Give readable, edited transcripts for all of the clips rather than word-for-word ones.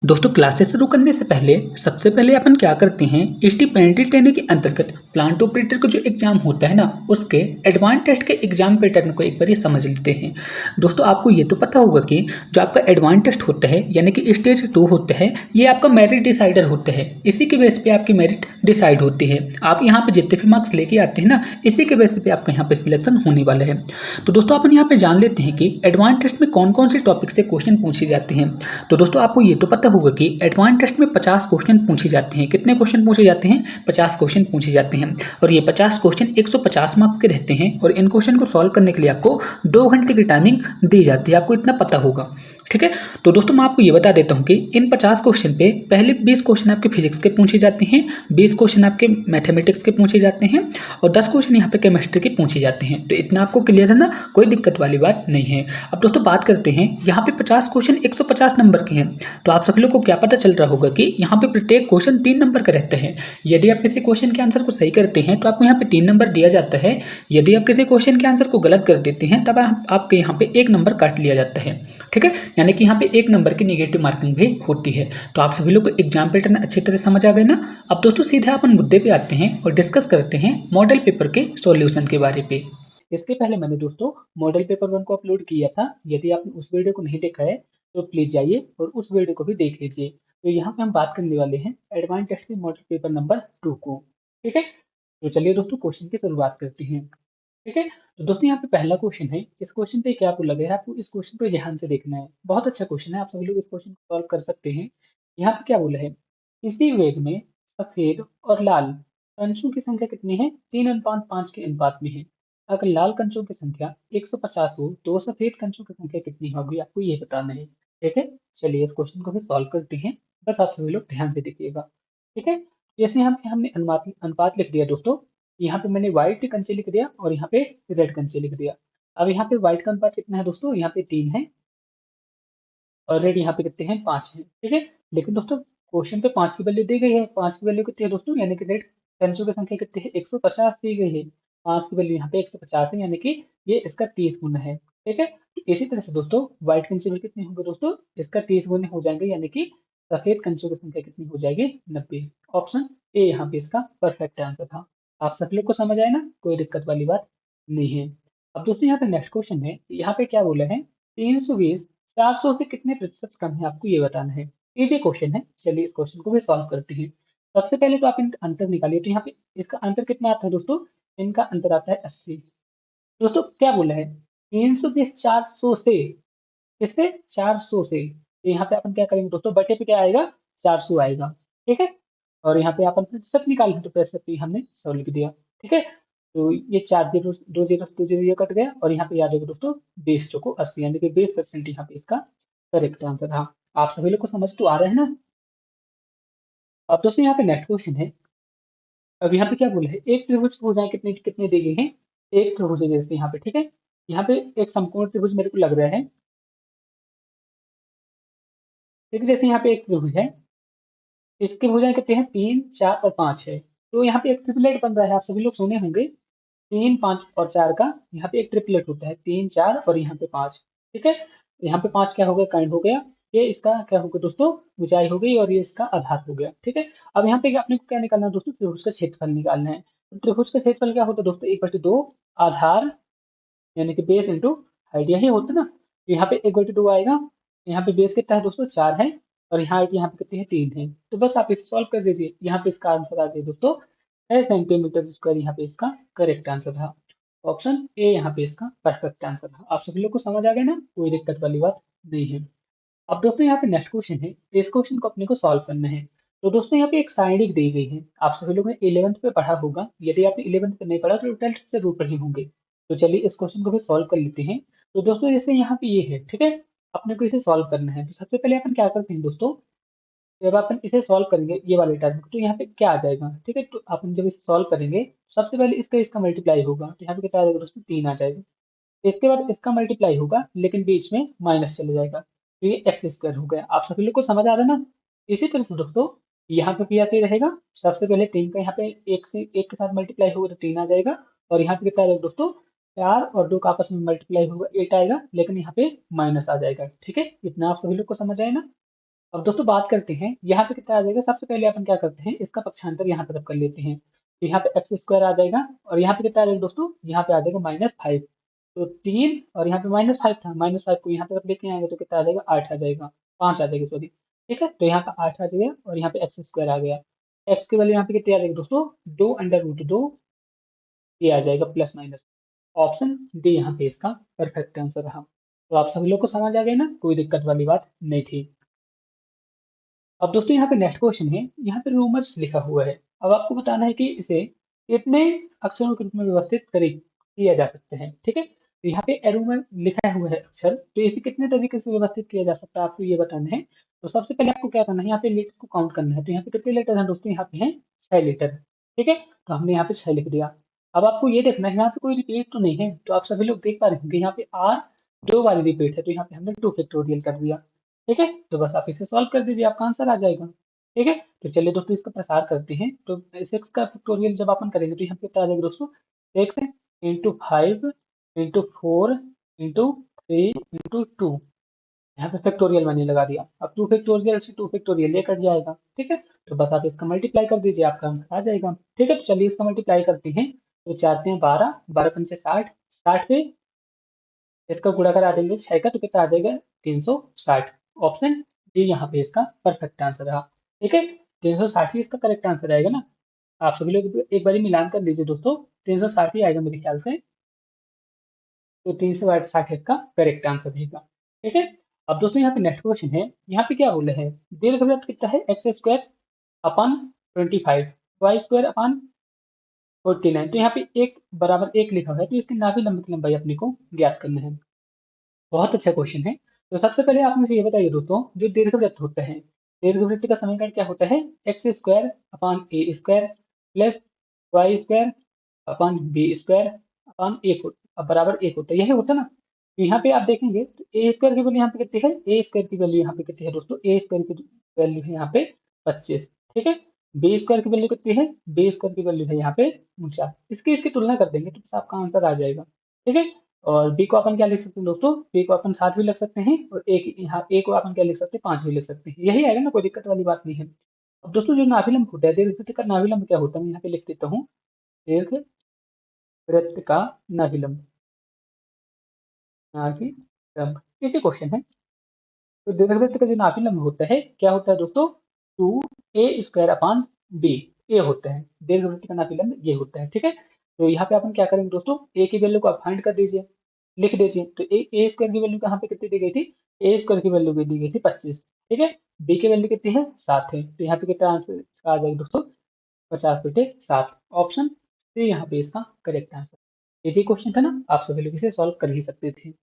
दोस्तों क्लासेस शुरू करने से पहले सबसे पहले अपन क्या करते हैं एसटी पेनल्टी ट्रेनिंग के अंतर्गत प्लांट ऑपरेटर का जो एग्जाम होता है ना उसके एडवांस टेस्ट के एग्जाम पैटर्न को एक बार समझ लेते हैं। दोस्तों आपको ये तो पता होगा कि जो आपका एडवांस टेस्ट होता है यानी कि स्टेज 2 होता है ये आपका मेरिट डिसाइडर होता है। इसी के बेस पे आपकी मेरिट डिसाइड होती है। आप यहाँ पे जितने भी मार्क्स लेके आते हैं ना इसी के बेस पे आपका यहाँ पे सिलेक्शन होने वाला है। तो दोस्तों अपन यहाँ पे जान लेते हैं कि एडवांस टेस्ट में कौन कौन से टॉपिक से क्वेश्चन पूछे जाते हैं। तो दोस्तों आपको ये तो पता होगा कि एडवांस टेस्ट में 50 क्वेश्चन पूछे जाते हैं। कितने क्वेश्चन पूछे जाते हैं? 50 क्वेश्चन पूछे जाते हैं और ये 50 क्वेश्चन 150 मार्क्स के रहते हैं और इन क्वेश्चन को सॉल्व करने के लिए आपको 2 घंटे की टाइमिंग दी जाती है। आपको इतना पता होगा, ठीक है। तो दोस्तों मैं आपको ये बता देता हूँ कि इन 50 क्वेश्चन पे पहले 20 क्वेश्चन आपके फिजिक्स के पूछे जाते हैं, 20 क्वेश्चन आपके मैथमेटिक्स के पूछे जाते हैं और 10 क्वेश्चन यहाँ पे केमिस्ट्री के पूछे जाते हैं। तो इतना आपको क्लियर है ना, कोई दिक्कत वाली बात नहीं है। अब दोस्तों बात करते हैं यहाँ पे 50 क्वेश्चन 150 नंबर के हैं। तो आप सभी लोग को क्या पता चल रहा होगा कि यहाँ पे प्रत्येक क्वेश्चन 3 नंबर का रहता है। यदि आप किसी क्वेश्चन के आंसर को सही करते हैं तो आपको यहाँ पे 3 नंबर दिया जाता है। यदि आप किसी क्वेश्चन के आंसर को गलत कर देते हैं तब आपके यहाँ पे 1 नंबर काट लिया जाता है, ठीक है। यानी कि यहाँ पे 1 नंबर की नेगेटिव मार्किंग भी होती है। तो आप सभी लोग को एग्जाम पैटर्न अच्छी तरह समझ आ गए ना। अब दोस्तों सीधे अपन मुद्दे पे आते हैं और डिस्कस करते हैं मॉडल पेपर के सॉल्यूशन के बारे पे। इसके पहले मैंने दोस्तों मॉडल पेपर 1 को अपलोड किया था। यदि आपने उस वीडियो को नहीं देखा है तो प्लीज जाइए और उस वीडियो को भी देख लीजिए। तो यहाँ पे हम बात करने वाले हैं एडवांस टेस्ट के मॉडल पेपर नंबर 2 को, ठीक है। तो चलिए दोस्तों क्वेश्चन की शुरुआत करते हैं, ठीक है। तो दोस्तों यहाँ पे पहला क्वेश्चन है। इस क्वेश्चन पे क्या आपको लग रहा है, आपको इस क्वेश्चन पे ध्यान से देखना है। बहुत अच्छा क्वेश्चन है, आप सभी लोग इस क्वेश्चन को सॉल्व कर सकते हैं। यहाँ पे क्या बोला है, इसी वेग में सफेद और लाल कंचों की संख्या कितनी है? 3:5 के अनुपात में है। अगर लाल कंचों की संख्या 150 हो तो सफेद कंचों की संख्या कितनी होगी, आपको ये बताना है, ठीक है। चलिए इस क्वेश्चन को भी सॉल्व करते हैं, बस आप सभी लोग ध्यान से देखिएगा, ठीक है। जैसे यहाँ पे हमने अनुपात अनुपात लिख दिया दोस्तों। यहाँ पे मैंने व्हाइट कंचे लिख दिया और यहाँ पे रेड कंचे लिख दिया। अब यहाँ पे व्हाइट का अनुपात कितना है दोस्तों? यहाँ पे 3 है और रेड यहाँ पे कितने हैं? 5 है, ठीक है। लेकिन दोस्तों क्वेश्चन पे 5 की वैल्यू दी गई है। 5 की वैल्यू कितनी है दोस्तों? यानी कि रेड कंचों की संख्या कितनी है? 150 दी गई है। 5 की वैल्यू यहाँ पे 150 है, यानी कि ये इसका 30 गुना है, ठीक है। तो इसी तरह से दोस्तों व्हाइट कंचे में कितने होंगे दोस्तों? इसका 30 गुना हो जाएंगे, यानी कि सफेद कंचों की संख्या कितनी हो जाएगी? 90। ऑप्शन ए यहाँ पे इसका परफेक्ट आंसर था। आप सब लोग को समझ आए ना, कोई दिक्कत वाली बात नहीं है। अब दोस्तों यहाँ पे नेक्स्ट क्वेश्चन है। यहाँ पे क्या बोला है, 320 400 से कितने प्रतिशत कम है, आपको ये बताना है। इजी क्वेश्चन है, चलिए इस क्वेश्चन को भी सॉल्व करते हैं। सबसे पहले तो आप इनका अंतर निकालिए। तो यहाँ पे इसका अंतर कितना आता है दोस्तों? इनका अंतर आता है 80। दोस्तों क्या बोला है, 320 400 से, किससे? 400 से। तो यहाँ पे अपन क्या करेंगे दोस्तों, बटे पे क्या आएगा? 400 आएगा, ठीक है। और यहाँ पे अपन प्रतिशत निकालेंगे तो प्रतिशत भी हमने 100 लिख दिया, ठीक है। तो ये 4 जीरो 2 जीरो 2 जीरो ये कट गया और यहाँ पे आ जाएगा दोस्तों 20 चौको 80, यानी कि 20% यहाँ पे इसका करेक्ट आंसर था। आप सभी लोग को समझ तो आ रहा है ना। अब दोस्तों यहाँ पे नेक्स्ट क्वेश्चन है। अब यहाँ पे क्या बोला है, एक त्रिभुज की भुजाएं कितने कितने दी गई हैं? एक त्रिभुज है जैसे यहाँ पे, ठीक है। यहाँ पे एक समकोण त्रिभुज मेरे को लग रहा है, ठीक है। जैसे यहाँ पे एक त्रिभुज है, इसकी भुजाएं कितने हैं? 3 4 और 5 है। तो यहाँ पे एक ट्रिपलेट बन रहा है, आप सभी लोग सुने होंगे। 3 5 और 4 का यहाँ पे एक ट्रिपलेट होता है, 3 4 और यहाँ पे 5, ठीक है। यहाँ पे 5 क्या हो गया? काइंड हो गया। ये इसका क्या हो गया दोस्तों? ऊंचाई हो गई और ये इसका आधार हो गया, ठीक है। अब यहाँ पे अपने को क्या निकालना है दोस्तों? त्रिभुज का क्षेत्रफल निकालना है। तो त्रिभुज का क्षेत्रफल क्या होता है दोस्तों? 1/2 आधार यानी कि बेस इंटू हाइट, यही होता है ना। तो यहाँ पे 1/2 आएगा। यहाँ पे बेस कितना है दोस्तों? 4 है और यहाँ हाइट यहाँ पे कितनी है? 3 है। तो बस आप इसे सॉल्व कर दीजिए। यहाँ पे इसका आंसर आ गया दोस्तों 6 सेंटीमीटर स्क्वायर। यहाँ पे इसका करेक्ट आंसर था। ऑप्शन ए यहाँ पे इसका परफेक्ट आंसर था। आप सभी लोग को समझ आ गया ना, कोई दिक्कत वाली बात नहीं है। अब दोस्तों यहाँ पे नेक्स्ट क्वेश्चन है। इस क्वेश्चन को अपने को सॉल्व करना है। तो दोस्तों यहाँ पे एक साइडिक दी गई है। आप सभी लोगों ने 11th पे पढ़ा होगा। यदि आपने 11th पे नहीं पढ़ा तो 12th से जरूर पढ़े होंगे। तो चलिए इस क्वेश्चन को भी सॉल्व कर लेते हैं। तो दोस्तों जैसे यहाँ पे ये है, ठीक है। अपने को इसे सॉल्व करना है। तो सबसे पहले अपन क्या करते हैं दोस्तों, जब अपन इसे सॉल्व करेंगे ये वाले टर्म तो यहाँ पे क्या आ जाएगा, ठीक है। तो अपन जब इसे सॉल्व करेंगे सबसे पहले इसका इसका मल्टीप्लाई होगा, तो यहाँ पे कितना आ जाएगा दोस्तों? 3 आ जाएगा। इसके बाद इसका मल्टीप्लाई होगा लेकिन बीच में माइनस चला जाएगा, तो ये एक्स स्क्वायर हो गया। आप सभी लोग को समझ आ रहा है ना। इसी तरह से दोस्तों यहाँ पे भी ऐसे ही रहेगा। सबसे पहले 3 का यहाँ पे एक से एक के साथ मल्टीप्लाई होगा तो 3 आ जाएगा और यहाँ पे कितना आ जाएगा दोस्तों? 4 और 2 का आपस में मल्टीप्लाई होगा 8 आएगा, लेकिन यहाँ पे माइनस आ जाएगा, ठीक है। इतना आप सभी लोग को समझ आए ना। अब दोस्तों बात करते हैं यहाँ पे कितना आ जाएगा। सबसे पहले अपन क्या करते हैं, इसका पक्षांतर यहाँ तरफ कर लेते हैं। तो यहाँ पे एक्स स्क्वायर आ जाएगा और यहाँ पे कितना आ जाएगा दोस्तों, यहाँ पे आ जाएगा -5। तो 3 और यहाँ पे -5 था, -5 को यहाँ तरफ लेके आएंगे तो कितना आ जाएगा, 8 आ जाएगा, 5 आ जाएगा सॉरी। ठीक है, तो यहाँ पे 8 आ जाएगा और यहाँ पे एक्स स्क्वायर आ गया। एक्स की वैल्यू यहाँ पे कितनी आ जाएगी दोस्तों, 2√2 ये आ जाएगा प्लस माइनस। ऑप्शन डी यहाँ पे इसका परफेक्ट आंसर रहा। तो आप सभी लोग को समझ आ गया ना, कोई दिक्कत वाली बात नहीं थी। अब दोस्तों यहाँ पे नेक्स्ट क्वेश्चन है, यहाँ पे रूमर्स लिखा हुआ है। अब आपको बताना है कि इसे कितने अक्षरों के रूप में व्यवस्थित किया जा सकता है। ठीक है, तो यहाँ पे एरूमर लिखा हुआ है अक्षर, तो इसे कितने तरीके से व्यवस्थित किया जा सकता है आपको ये बताना है। तो सबसे पहले आपको क्या करना है, यहाँ पे लेटर को काउंट करना है। तो यहाँ पे कितने लेटर हैं दोस्तों, यहाँ पे हैं 6 लेटर। ठीक है, तो हमने यहाँ पे 6 लिख दिया। अब आपको ये देखना है यहाँ पे कोई रिपीट तो नहीं है। तो आप सभी लोग देख पा रहे होंगे यहाँ पे आर 2 वाली रिपीट है, तो यहाँ पे हमने 2 फैक्टोरियल कर दिया। ठीक है, तो बस आप इसे सॉल्व कर दीजिए, आपका आंसर आ जाएगा। ठीक है, तो चलिए दोस्तों इसका प्रसार करते हैं। तो 6 का फैक्टोरियल जब अपन करेंगे तो यहाँ पे क्या आ जाएगा दोस्तों, 6 इंटू 5 इंटू 4 इंटू 3 इंटू 2। यहाँ पे फैक्टोरियल मैंने लगा दिया। अब 2 फैक्टोरियल से 2 फैक्टोरियल ये कट जाएगा। ठीक है, तो बस आप इसका मल्टीप्लाई कर दीजिए, आपका आंसर आ जाएगा। ठीक है, तो चलिए इसका मल्टीप्लाई करते हैं। तो 4 में 12, 12 पंचे 60, 60 पे इसका गुणा करा देंगे 6 का तो कितना आ जाएगा, 360। ऑप्शन डी यहाँ पे इसका परफेक्ट आंसर रहा। ठीक है, 360 ही इसका करेक्ट आंसर आएगा ना। आप सभी लोग एक बार मिलान कर लीजिए दोस्तों, 360 ही आएगा मेरे ख्याल से। तो 360 इसका करेक्ट आंसर रहेगा। ठीक है, अब दोस्तों यहाँ पे नेक्स्ट क्वेश्चन है। यहाँ पे क्या बोला है, दीर्घवृत्त कितना है, x square upon 25, y square upon 49। तो यहाँ पे एक बराबर एक लिखा हुआ है, तो इसकी नाभि लंब की लंबाई अपने को ज्ञात करना है। बहुत अच्छा क्वेश्चन है। तो सबसे पहले आप मुझे ये बताइए दोस्तों, जो दीर्घवृत्त होता है, दीर्घवृत्त का समीकरण क्या होता है, x square upon A square plus Y square upon B square upon एक बराबर एक होता है, यही होता है ना। तो यहाँ पे आप देखेंगे तो ए स्क्वायर की वैल्यू यहाँ पे कितनी है, ए स्क्वायर की वैल्यू यहाँ पे कितनी है दोस्तों, ए स्क्वायर की वैल्यू है यहाँ पे 25। ठीक है, बी स्क्वायर की वैल्यू कितनी है, बी स्क्वायर की वैल्यू है यहाँ पे 49। इसकी तुलना कर देंगे तो बस आपका आंसर आ जाएगा। ठीक है, और बी को अपन क्या लिख सकते हैं दोस्तों, बी को अपन 7 भी लिख सकते हैं और एक यहाँ ए को अपन क्या लिख सकते हैं, 5 भी लिख सकते हैं। यही आएगा ना, कोई दिक्कत वाली बात नहीं है। अब दोस्तों जो नाभिलंब होता है, दीर्घवृत्त का नाभिलंब क्या होता है, मैं यहाँ पे लिख देता हूँ, दीर्घवृत्त का नाभिलंब, नाभिलंब इसी क्वेश्चन है। तो दीर्घवृत्त का जो नाभिलंब होता है क्या होता है दोस्तों, 2a² अपॉन बी, ए होता है दीर्घवृत्त का नाभिलंब, ये होता है। ठीक है, तो यहाँ पे अपन क्या करेंगे दोस्तों, ए की वैल्यू को आप फाइंड कर दीजिए, लिख दीजिए। तो ए स्क्वायर की वैल्यू कहाँ पे कितनी दी गई थी, ए स्क्वायर की वैल्यू दी गई थी 25। ठीक है, बी की वैल्यू कितनी है, 7 है। तो यहाँ पे कितना आंसर आ जाएगा दोस्तों, 50/7। ऑप्शन सी यहाँ पे इसका करेक्ट आंसर। इसी क्वेश्चन था ना, आप सभी लोग इसे सॉल्व कर ही सकते थे।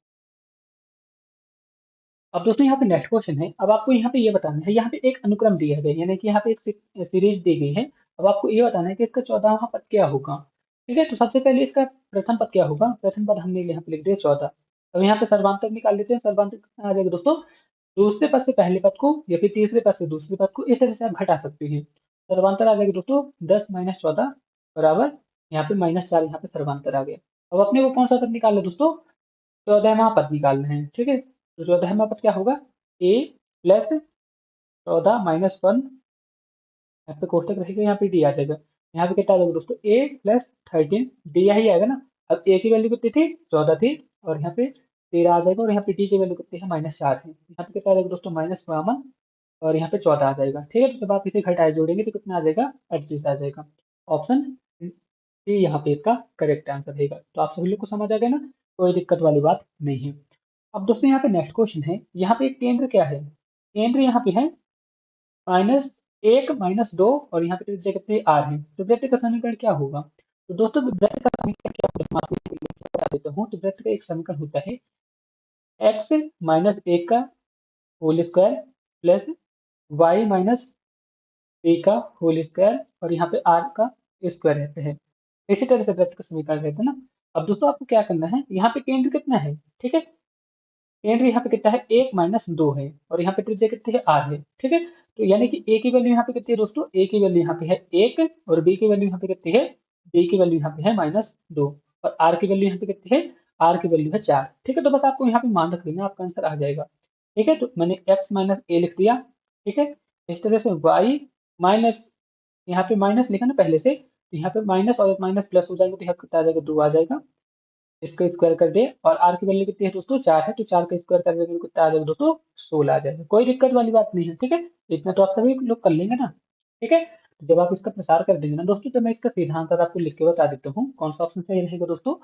अब दोस्तों यहाँ पे नेक्स्ट क्वेश्चन है। अब आपको यहाँ पे ये बताना है, यहाँ पे एक अनुक्रम दिया है, यानी कि यहाँ पे एक सीरीज दी गई है। अब आपको ये बताना है कि इसका 14वां पद क्या होगा। ठीक है, तो सबसे पहले इसका प्रथम पद क्या होगा, प्रथम पद हमने यहाँ पे लिख दिया 14। अब यहाँ पे सर्वांतक निकाल लेते हैं, सर्वांतक कितना आ जाएगा दोस्तों, दूसरे पद से पहले पद को या फिर तीसरे पद से दूसरे पद को इस तरह से आप घटा सकते हैं। सर्वांतर आ जाएगा दोस्तों 10 - 14 बराबर, यहाँ पे -4, यहाँ पे सर्वांतर आ गया। अब अपने को कौन सा पद निकालना है दोस्तों, 14वां पद निकालना है। ठीक है, तो 14वां पद क्या होगा, a प्लस 14 - 1, यहाँ पे कोष्टक रहेगा, यहाँ पे डी आ जाएगा। यहाँ पे कितना आ जाएगा दोस्तों, a प्लस 13, डी यही आएगा ना। अब a की वैल्यू कितनी थी, 14 थी, और यहाँ पे 13 आ जाएगा, और यहाँ पे डी की वैल्यू कितनी है, -4 है। यहाँ पे कितना आ जाएगा दोस्तों, -52, और यहाँ पे 14 आ जाएगा। ठीक है, तो जब आप इसे घटाए जोड़ेंगे तो कितना आ जाएगा, 38 आ जाएगा। ऑप्शन डी यहाँ पे इसका करेक्ट आंसर रहेगा। तो आप सभी लोग को समझ आ गया ना, कोई दिक्कत वाली बात नहीं है। अब दोस्तों यहाँ पे नेक्स्ट क्वेश्चन है, यहाँ पे केंद्र क्या है, केंद्र यहाँ पे है -1 -2, और यहाँ पे त्रिज्या कितने आर है। तो वृत्त का समीकरण क्या होगा, तो दोस्तों वृत्त का समीकरण क्या होता है, मैं आपको बता देता हूँ। तो वृत्त का एक समीकरण होता है, x -1 का होल स्क्वायर प्लस y -3 का होल स्क्वायर, और यहाँ पे r का स्क्वायर रहता है। इसी तरह से वृत्त का समीकरण रहता है ना। अब दोस्तों आपको क्या करना है, यहाँ पे केंद्र कितना है, ठीक है, केंद्र यहाँ पे कितना है, 1 - 2 है, और यहाँ पे त्रिज्या कितनी है, आर है। ठीक है, तो यानी कि ए की वैल्यू यहाँ पे कितनी है दोस्तों, ए की वैल्यू यहाँ पे है 1, और बी की वैल्यू यहाँ पे कितनी है, बी की वैल्यू यहाँ पे है -2, और आर की वैल्यू यहाँ पे कितनी है, आर की वैल्यू है 4। ठीक है, तो बस आपको यहाँ पे मान रख देना, आपका आंसर आ जाएगा। ठीक है, तो मैंने x - a लिख दिया, ठीक है। इस तरह से y माइनस, यहाँ पे माइनस लिखा ना पहले से, तो यहाँ पे माइनस और माइनस प्लस हो जाएगा, तो यहाँ कितना आ जाएगा, 2 आ जाएगा। इसका स्क्वायर कर दे, और r की वैल्यू कितनी है दोस्तों, 4 है, तो 4 का स्क्वायर कर देंगे तो कितना आ जाएगा दोस्तों, 16 आ जाएगा। कोई दिक्कत वाली बात नहीं है, ठीक है। इतना तो आप सभी लोग कर लेंगे ना, ठीक है। तो जब आप इसका प्रसार कर देंगे ना दोस्तों, तो मैं इसका सीधा आंसर आपको लिख के बता देता हूँ, कौन सा ऑप्शन सही रहेगा दोस्तों।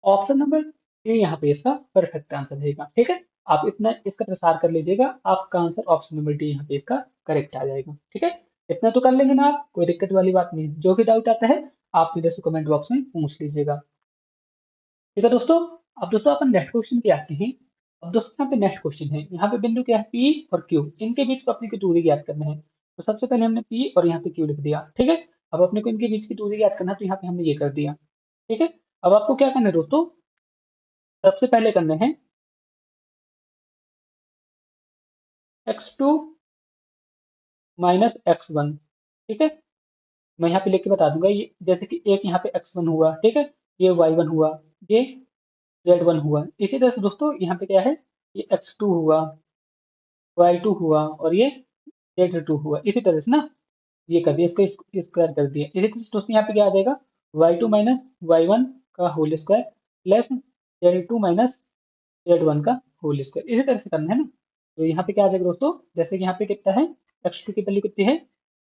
ऑप्शन नंबर ए यहाँ पे इसका परफेक्ट आंसर रहेगा, ठीक है। आप इतना इसका प्रसार कर लीजिएगा, आपका आंसर ऑप्शन नंबर डी यहाँ पे इसका करेक्ट आ जाएगा, ठीक है। इतना तो कर लेंगे ना आप, कोई दिक्कत वाली बात नहीं है। जो भी डाउट आता है आप मेरे से कमेंट बॉक्स में पूछ लीजिएगा, ठीक है दोस्तों। अब दोस्तों अपन नेक्स्ट क्वेश्चन पे आते हैं। अब दोस्तों यहाँ पे नेक्स्ट क्वेश्चन है, यहाँ पे बिंदु क्या है, पी और क्यू, इनके बीच को अपने की दूरी ज्ञात करना है। तो सबसे पहले हमने पी और यहाँ पे क्यू लिख दिया, ठीक है। अब अपने को इनके बीच की दूरी ज्ञात करना है, तो यहाँ पे हमने ये कर दिया, ठीक है। अब आपको क्या करना है दोस्तों, सबसे पहले करने हैं x2 माइनस x1, ठीक है। मैं यहाँ पे लिख के बता दूंगा, ये जैसे कि एक यहाँ पे x1 हुआ, ठीक है, ये y1 हुआ, ये z1 हुआ। इसी तरह से दोस्तों यहाँ पे क्या है, ये x2 हुआ, y2 हुआ, और ये z2 हुआ। इसी तरह से ना ये कर दिया, इसको स्क्वायर कर दिया। इसी तरह से दोस्तों यहाँ पे क्या आ जाएगा, y2 माइनस y1 का whole square plus z2 minus z1 का होल स्क्वायर। इसी तरह से करना है ना। तो यहाँ पे क्या आ जाएगा दोस्तों, जैसे कि यहाँ पे कितना है, x2 की वैल्यू कितनी है,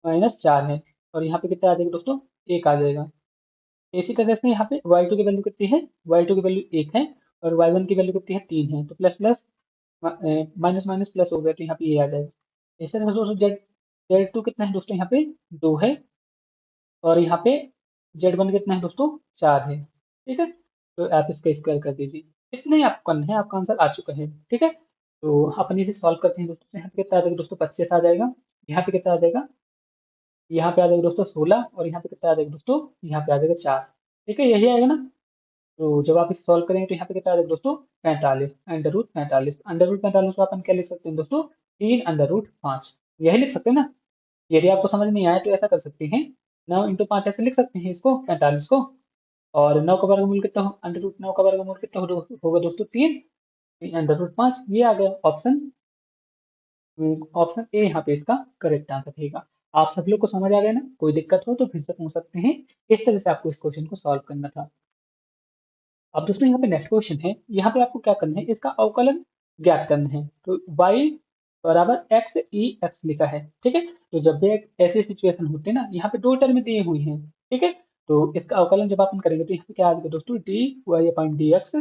-4 है, और यहाँ पे कितना आ जाएगा दोस्तों, 1 आ जाएगा। इसी तरह से यहाँ पे y2 की वैल्यू कितनी है, y2 की वैल्यू 1 है, और y1 की वैल्यू कितनी है, 3 है, तो plus plus minus minus plus हो गया, तो यहाँ पे ये आ जाएगा। इस तरह से दोस्तों Z2 कितना है दोस्तों, यहाँ पे 2 है, और यहाँ पे Z1 कितना है दोस्तों, 4 है, ठीक है। तो आप इसका स्क्वायर कर दीजिए। इतना ही आपको करना है, आपका आंसर आ चुका है, ठीक है। तो अपन इसे सॉल्व करते हैं दोस्तों। तो यहाँ पे कितना आ जाएगा दोस्तों, 25 आ जाएगा। यहाँ पे कितना आ जाएगा, यहाँ पे आ जाएगा दोस्तों 16, और यहाँ पे कितना आ जाएगा दोस्तों, यहाँ पे आ जाएगा 4, ठीक है, यही आएगा ना। तो जब आप इसे सॉल्व करेंगे तो यहाँ पे कितना आ जाएगा दोस्तों, 45, अंडर रूट 45। अंडर रूट 45 को अपन क्या लिख सकते हैं दोस्तों, 3 अंडर रूट 5, यही लिख सकते हैं ना। यदि आपको समझ नहीं आया तो ऐसा कर सकते हैं, 9 × 5 ऐसे लिख सकते हैं इसको, 45 को। और 9 का वर्गमूल कितना हो, अंडर रूट 9 का वर्गमूल कितना होगा दोस्तों, 3 अंडर रूट 5, ये आ गया ऑप्शन। ऑप्शन ए यहाँ पे इसका करेक्ट आंसर रहेगा। आप सभी लोग को समझ आ गया ना, कोई दिक्कत हो तो फिर से पूछ सकते हैं। इस तरह से आपको इस क्वेश्चन को सॉल्व करना था। अब दोस्तों यहाँ पे नेक्स्ट क्वेश्चन है, यहाँ पे आपको क्या करना है, इसका अवकलन ज्ञात करना है। तो y बराबर एक्स ई एक्स लिखा है, ठीक है। तो जब भी एक ऐसी सिचुएशन होती है ना, यहाँ पे दो टर्म दिए हुए हैं, ठीक है। तो इसका अवकलन जब अपन करेंगे तो यहाँ पे क्या आ जाएगा दोस्तों, d y upon D x,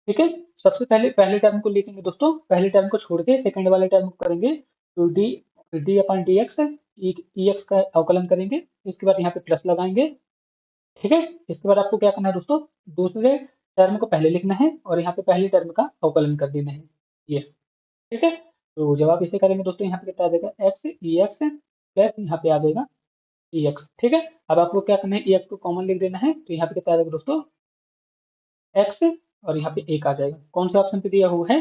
ठीक है। सबसे पहले पहले टर्म को लिखेंगे दोस्तों, पहले टर्म को छोड़ के सेकंड वाले टर्म को करेंगे। तो D D upon D X, E X का अवकलन करेंगे। इसके बाद यहाँ पे प्लस लगाएंगे, ठीक है। इसके बाद आपको क्या करना है दोस्तों, दूसरे टर्म को पहले लिखना है, और यहाँ पे पहले टर्म का अवकलन कर देना है, ये, ठीक है। तो जब आप इसे करेंगे दोस्तों, यहाँ पे कितना आ जाएगा, एक्स ई एक्स प्लस यहाँ पे आ जाएगा ई एक्स, ठीक है। अब आपको क्या करना है, ई एक्स को कॉमन लिख देना है, तो यहाँ पे कितना आ जाएगा दोस्तों, एक्स, और यहाँ पे एक आ जाएगा। कौन से ऑप्शन पे दिया हुआ है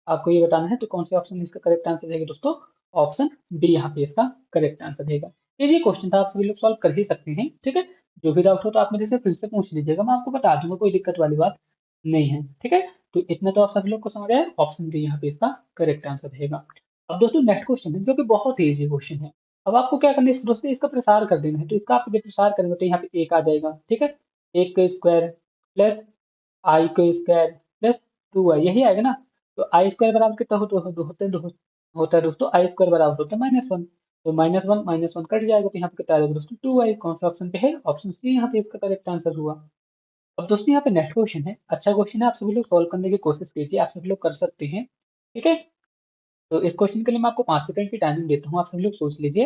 आपको ये बताना है, तो कौन से ऑप्शन में इसका करेक्ट आंसर रहेगा दोस्तों, ऑप्शन बी यहाँ पे इसका करेक्ट आंसर रहेगा। ये क्वेश्चन था, आप सभी लोग सॉल्व कर ही सकते हैं, ठीक है। जो भी डाउट हो तो आप मेरे से फिर से पूछ लीजिएगा, मैं आपको बता दूंगा, कोई दिक्कत वाली बात नहीं है, ठीक है। तो इतना तो आप सभी लोग को समझ आया, ऑप्शन डी यहाँ पे इसका करेक्ट आंसर रहेगा। अब दोस्तों नेक्स्ट क्वेश्चन है, जो कि बहुत ही ईजी क्वेश्चन है। अब आपको क्या करना है दोस्तों, इसका प्रसार कर देना है। तो इसका आप जब प्रसार करेंगे तो यहाँ पे एक आ जाएगा, ठीक है। एक का स्क्वायर प्लस आई का स्क्वायर प्लस 2i, यही आएगा ना। तो आई स्क्वायर बराबर कितना होता है दोस्तों, आई स्क्वायर बराबर होता है -1। तो -1 कट जाएगा, तो यहाँ पे कितना आ जाएगा दोस्तों, 2i। कौन सा ऑप्शन पे है, ऑप्शन सी यहाँ पे इसका करेक्ट आंसर हुआ। अब दोस्तों यहाँ पे नेक्स्ट क्वेश्चन है, अच्छा क्वेश्चन है, आप सभी लोग सॉल्व करने की कोशिश कीजिए, आप सभी लोग कर सकते हैं, ठीक है। तो इस क्वेश्चन के लिए मैं आपको 5 सेकंड की टाइमिंग देता हूँ, आप सभी लोग सोच लीजिए।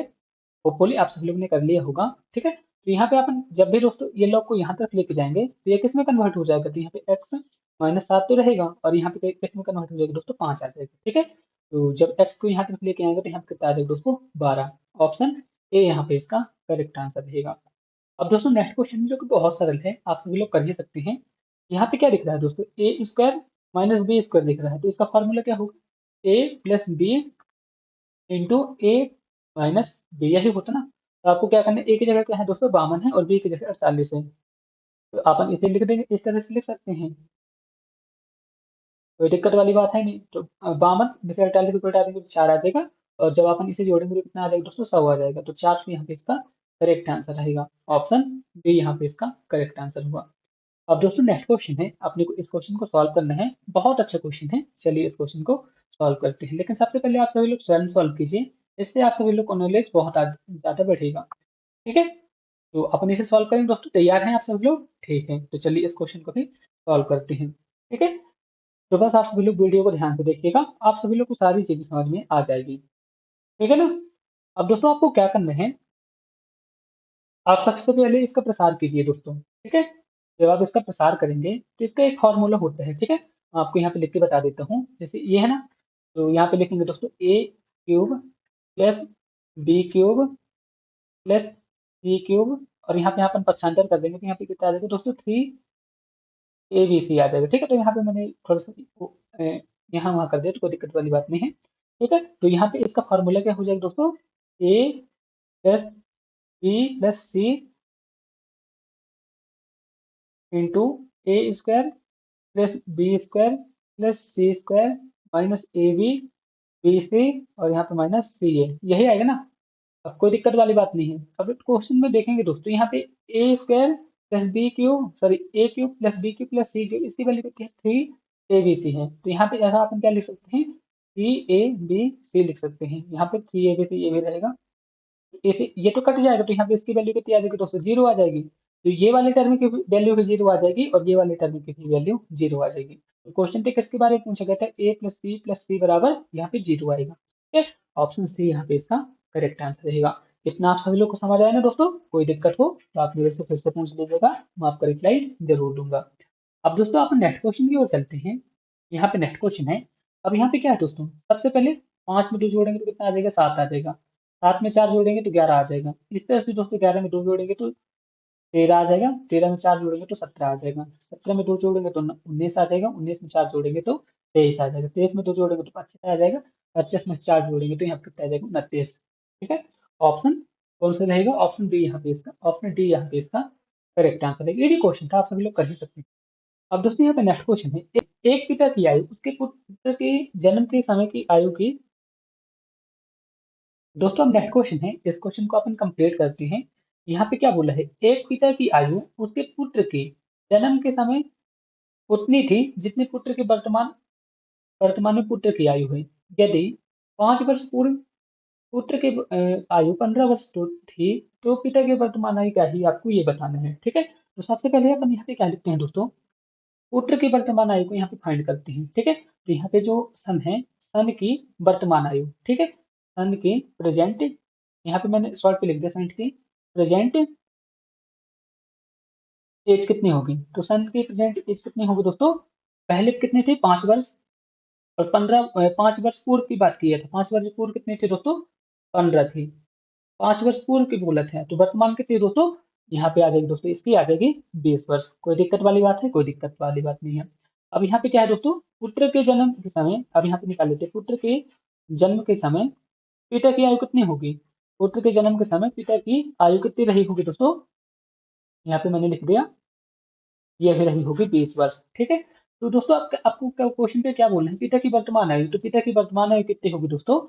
होपफुली आप सभी लोग ने कर लिया होगा, ठीक है। तो यहाँ पे अपन जब भी दोस्तों ये लॉग को यहाँ तक लेके जाएंगे तो ये किस में कन्वर्ट हो जाएगा, तो यहाँ पे x -7 तो रहेगा, और यहाँ पे किस में कन्वर्ट हो जाएगा दोस्तों, 5 आ जाएगा, ठीक है। तो जब x को यहाँ तक लेके आएंगे तो यहाँ पे कितना आ जाएगा दोस्तों, 12। ऑप्शन ए यहाँ पे इसका करेक्ट आंसर रहेगा। अब दोस्तों नेक्स्ट क्वेश्चन जो कि बहुत सरल है, आप सभी लोग कर ही सकते हैं। यहाँ पे क्या दिख रहा है दोस्तों, ए स्क्वायर माइनस बी स्क्वायर दिख रहा है। तो इसका फॉर्मूला क्या होगा, ए प्लस बी इंटू ए माइनस बी, यही होता ना। तो आपको क्या करना है, ए की जगह क्या है दोस्तों, 52 है, और बी की जगह 48 है। तो अपन इसे लिख देंगे, इस तरह से लिख सकते हैं। कोई दिक्कत वाली बात है नहीं। तो 52 में से 48 को घटा देंगे तो 4 आ जाएगा, और जब अपन इसे जोड़ेंगे तो कितना आ जाएगा दोस्तों, 100 आ जाएगा। तो 4 यहाँ पे इसका करेक्ट आंसर रहेगा। ऑप्शन बी यहाँ पे इसका करेक्ट आंसर हुआ। अब दोस्तों नेक्स्ट क्वेश्चन है, अपने को इस क्वेश्चन को सॉल्व करना है। बहुत अच्छा क्वेश्चन है, चलिए इस क्वेश्चन को सॉल्व करते हैं। लेकिन सबसे पहले आप सभी लोग स्वयं सॉल्व कीजिए, इससे आप सभी लोग को नॉलेज बहुत ज्यादा बढ़ेगा। ठीक है, तो अपन इसे सॉल्व करेंगे दोस्तों। तैयार हैं आप सब लोग? ठीक है, तो चलिए इस क्वेश्चन को भी सॉल्व करते हैं। ठीक है, तो बस आप सभी लोग वीडियो को ध्यान से देखिएगा, आप सभी लोग को सारी चीजें समझ में आ जाएगी। ठीक है ना। अब दोस्तों आपको क्या करना है, आप सबसे पहले इसका प्रसार कीजिए दोस्तों। ठीक है, जब आप इसका प्रसार करेंगे तो इसका एक फॉर्मूला होता है। ठीक है, मैं आपको यहाँ पे लिख के बता देता हूँ। जैसे ये है ना, तो यहाँ पे लिखेंगे दोस्तों A cube plus B cube plus C cube, और यहाँ पे अपन पक्षांतर कर देंगे तो यहाँ पे कितना आ जाएगा दोस्तों, 3 ABC आ जाएगा। ठीक है, तो यहाँ पे मैंने थोड़ा सा यहाँ वहाँ कर दिया, तो कोई दिक्कत वाली बात नहीं है। ठीक है, तो यहाँ पे इसका फॉर्मूला क्या हो जाएगा दोस्तों, A plus B plus C into A square plus B square plus C square minus A B B C, और यहाँ पे माइनस सी ए, यही आएगा ना। अब कोई दिक्कत वाली बात नहीं है। अब क्वेश्चन में देखेंगे दोस्तों, यहाँ पे A square plus B cube, sorry A cube plus B cube plus C cube, इसकी वैल्यू कितनी है, 3 ABC है। तो यहाँ पे ऐसा अपन क्या लिख सकते हैं, 3ABC लिख सकते हैं। यहाँ पे 3ABC ये भी रहेगा, इसे ये तो कट जाएगा, तो यहाँ पे इसकी वैल्यू कितनी आ जाएगी दोस्तों, 0 आ जाएगी। तो ये वाले टर्म की वैल्यू भी 0 आ जाएगी, और ये वाले टर्म की भी वैल्यू 0 आ जाएगी। तो क्वेश्चन पे किसके बारे में पूछा गया था, ए प्लस सी बराबर यहाँ पे 0 आएगा। ठीक है, ऑप्शन सी यहाँ पे इसका करेक्ट आंसर रहेगा। इतना आप सभी लोग को समझ आया ना दोस्तों? कोई दिक्कत हो तो आप मेरे से फिर से पूछ लीजिएगा, मैं आपका रिप्लाई जरूर दूंगा। अब दोस्तों आप नेक्स्ट क्वेश्चन की ओर चलते हैं। यहाँ पे नेक्स्ट क्वेश्चन है। अब यहाँ पे क्या है दोस्तों, सबसे पहले 5 में 2 जोड़ेंगे तो कितना आ जाएगा, 7 आ जाएगा। 7 में 4 जोड़ेंगे तो 11 आ जाएगा। इस तरह से दोस्तों 11 में 2 जोड़ेंगे तो 13 आ जाएगा। 13 में 4 जोड़ेंगे तो 17 आ जाएगा। 17 में 2 जोड़ेंगे तो 19 आ जाएगा। 19 में 4 जोड़ेंगे तो 23 आ जाएगा। 23 में 2 जोड़ेंगे तो 25 आ जाएगा। 25 में 4 जोड़ेंगे तो यहाँ पे कितना आ जाएगा, 29। ठीक है, ऑप्शन कौन सा रहेगा, ऑप्शन डी यहाँ पे इसका, ऑप्शन डी यहाँ पे इसका करेक्ट आंसर है। ये क्वेश्चन था, आप सभी लोग कर ही सकते हैं। अब दोस्तों यहाँ पे नेक्स्ट क्वेश्चन है, एक पिता की आयु उसके पुत्र के जन्म के समय की आयु की। दोस्तों अब नेक्स्ट क्वेश्चन है, इस क्वेश्चन को अपन कंप्लीट करते हैं। यहाँ पे क्या बोला है, एक पिता की आयु उसके पुत्र के जन्म के समय उतनी थी जितने पुत्र के वर्तमान वर्तमान में पुत्र की आयु है। यदि 5 वर्ष पूर्व पुत्र के आयु 15 वर्ष तो थी, तो पिता के वर्तमान आयु क्या ही आपको ये बताना है। ठीक है, तो सबसे पहले अपन यहाँ पे क्या लिखते हैं दोस्तों, पुत्र की वर्तमान आयु को यहाँ पे फाइंड करते हैं। ठीक है, तो यहाँ पे जो सन है, सन की वर्तमान आयु। ठीक है, सन की प्रेजेंट, यहाँ पे मैंने शॉर्ट पे लिख दिया, सन की प्रेजेंट एज कितनी होगी। तो सन की प्रेजेंट एज कितनी होगी दोस्तों, पहले कितनी थी, 5 वर्ष, और 5 वर्ष पूर्व की बात की है, तो 5 वर्ष पूर्व कितनी थी दोस्तों, 15 थी। 5 वर्ष पूर्व की बोला था, तो वर्तमान कितनी दोस्तों, यहाँ पे आ जाएगी दोस्तों, इसकी आ जाएगी 20 वर्ष। कोई दिक्कत वाली बात है, कोई दिक्कत वाली बात नहीं है। अब यहाँ पे क्या है दोस्तों, पुत्र के जन्म के समय, अब यहाँ पे निकाल लेते हैं, पुत्र के जन्म के समय पिता की आयु कितनी होगी। पुत्र के जन्म के समय पिता की आयु कितनी रही होगी दोस्तों, यहाँ पे मैंने लिख दिया, ये भी रही होगी 20 वर्ष। ठीक है, तो दोस्तों आपको क्वेश्चन पे क्या बोलना है, पिता की वर्तमान आयु, तो पिता की वर्तमान आयु कितनी होगी दोस्तों,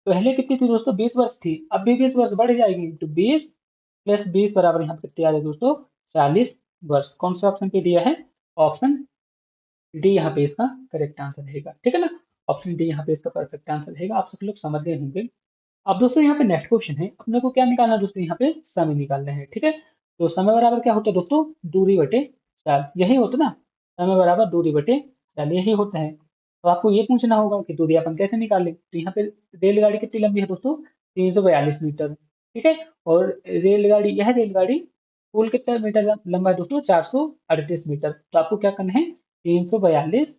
पहले कितनी थी दोस्तों, 20 वर्ष थी, अब भी 20 वर्ष बढ़ जाएगी। तो 20 + 20 बराबर यहाँ पे कितनी आ जाएगी दोस्तों, 40 वर्ष। कौन से ऑप्शन पे दिया है, ऑप्शन डी यहाँ पे इसका करेक्ट आंसर रहेगा। ठीक है ना, ऑप्शन डी यहाँ पे इसका परफेक्ट आंसर रहेगा। आप सब लोग समझ गए होंगे। अब दोस्तों यहाँ पे नेक्स्ट क्वेश्चन है, अपने को क्या निकालना है दोस्तों, यहाँ पे समय निकालना है। ठीक है, तो समय बराबर क्या होता है दोस्तों, दूरी बटे चाल, यही होता है ना, समय बराबर दूरी बटे चाल, यही होता है। तो आपको ये पूछना होगा कि दूरी अपन कैसे निकालें। तो यहाँ पे रेलगाड़ी कितनी लंबी है दोस्तों, 342 मीटर। ठीक है, और रेलगाड़ी, यह रेलगाड़ी पुल कितना मीटर लंबा है दोस्तों, 438 मीटर। तो आपको क्या करना है, 342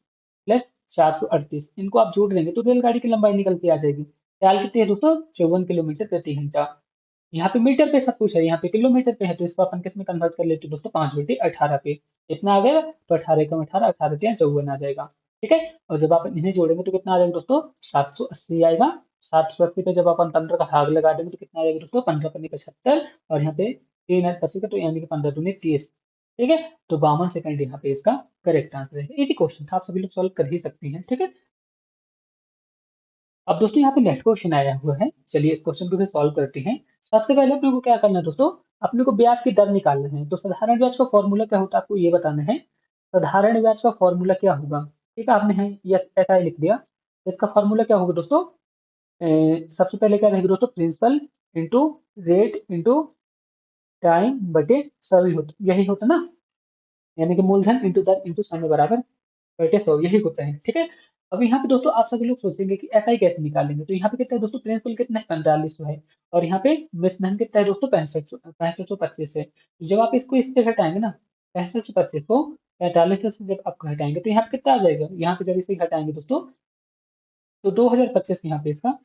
प्लस 438, इनको आप जोड़ देंगे तो रेलगाड़ी की लंबाई निकल के आ जाएगी। चाल कितनी है दोस्तों, 54 किलोमीटर प्रति घंटा। यहाँ पे मीटर पे सब कुछ है, यहाँ पे किलोमीटर पे है, तो इसको अपन किस में कन्वर्ट कर लेते हैं दोस्तों, 5/18 पे। इतना आ गया, तो 18 कम 18, 18 × 54 आ जाएगा। ठीक है, और जब आप इन्हें जोड़ेंगे तो कितना आ जाएगा दोस्तों, 780 आएगा। 780 पे जब अपन 15 का भाग लगा देंगे तो कितना आ जाएगा दोस्तों, 15×5 = 75, और यहाँ पे 3 बचेगा, तो यानी कि 15×2 = 30। ठीक है, तो 52 सेकंड यहाँ पे इसका करेक्ट आंसर है। इजी क्वेश्चन था, आप सभी लोग सॉल्व कर ही सकते हैं। ठीक है, अब दोस्तों यहाँ पे नेक्स्ट क्वेश्चन आया हुआ है, चलिए इस क्वेश्चन को भी सॉल्व करते हैं। सबसे पहले अपने को क्या करना है दोस्तों, अपने को ब्याज की दर निकालना है। तो साधारण ब्याज का फॉर्मूला क्या होता है आपको ये बताना है। साधारण ब्याज का फॉर्मूला क्या होगा, ठीक है, आपने है ये ऐसा ही लिख दिया। इसका फॉर्मूला क्या होगा दोस्तों, सबसे पहले क्या रहेगा दोस्तों, principal into rate into time बटे सभी होता, यही होता ना, यानी कि मूलधन इंटू दर इंटू समय बराबर बटे 100, यही होता है। ठीक है, अब यहाँ पे दोस्तों आप सभी लोग सोचेंगे कि ऐसा ही कैसे निकालेंगे। तो यहाँ पे कितना है दोस्तों, प्रिंसिपल कितना है 4500 है, और यहाँ पे मिश्रधन कितना है दोस्तों 6525 है। तो जब आप इसको इससे घटाएंगे ना, 6525 को 45 से जब आप घटाएंगे तो यहाँ पे कितना आ जाएगा, यहाँ पे जब इसे घटाएंगे दोस्तों तो 2025 यहाँ पे इसका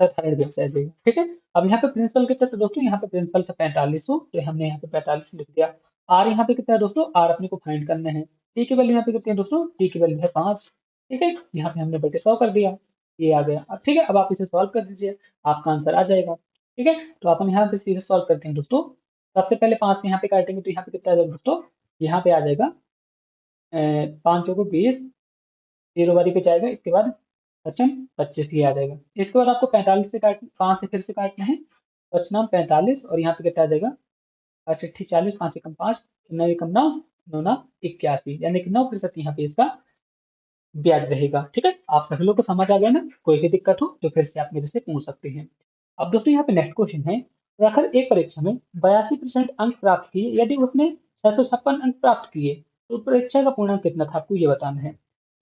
साधारण व्यवसाय आ जाएगा। ठीक है, अब यहाँ पे प्रिंसिपल कितना था दोस्तों, यहाँ पे प्रिंसिपल था 4500, तो हमने यहाँ पे 45 लिख दिया। आर यहाँ पे कितना है दोस्तों, आर अपने को फाइंड करना है। टी की वैल्यू यहाँ पे कितनी है दोस्तों, टी की वैल्यू है 5। ठीक है, यहाँ पे हमने बटे 100 कर दिया, ये आ गया। अब ठीक है, अब आप इसे सॉल्व कर दीजिए, आपका आंसर आ जाएगा। ठीक है, तो अपन यहाँ पे सीधे सॉल्व करते हैं दोस्तों। सबसे पहले 5 से यहाँ पे काटेंगे तो यहाँ पे कितना आ जाएगा दोस्तों, यहाँ पे आ जाएगा 5 को 20, जीरो बारी पे जाएगा, इसके बाद 25 ये आ जाएगा। इसके बाद आपको 45 से काट 5 से फिर से काटना है, पचनाम 45, और यहाँ पे कितना आ जाएगा, अच्छा ठीक 40, 5 एकम 5, 9 एकम 9, 9 9 81, यानी कि 9% यहाँ पे इसका ब्याज रहेगा। ठीक है, आप सभी लोग को समझ आ गया ना, कोई भी दिक्कत हो तो फिर से आप मेरे से पूछ सकते हैं। अब दोस्तों यहाँ पे नेक्स्ट क्वेश्चन है, प्रखर एक परीक्षा में 82% अंक प्राप्त किए, यदि उसने 656 अंक प्राप्त किए तो परीक्षा का पूर्णांक कितना था, आपको ये बताना है।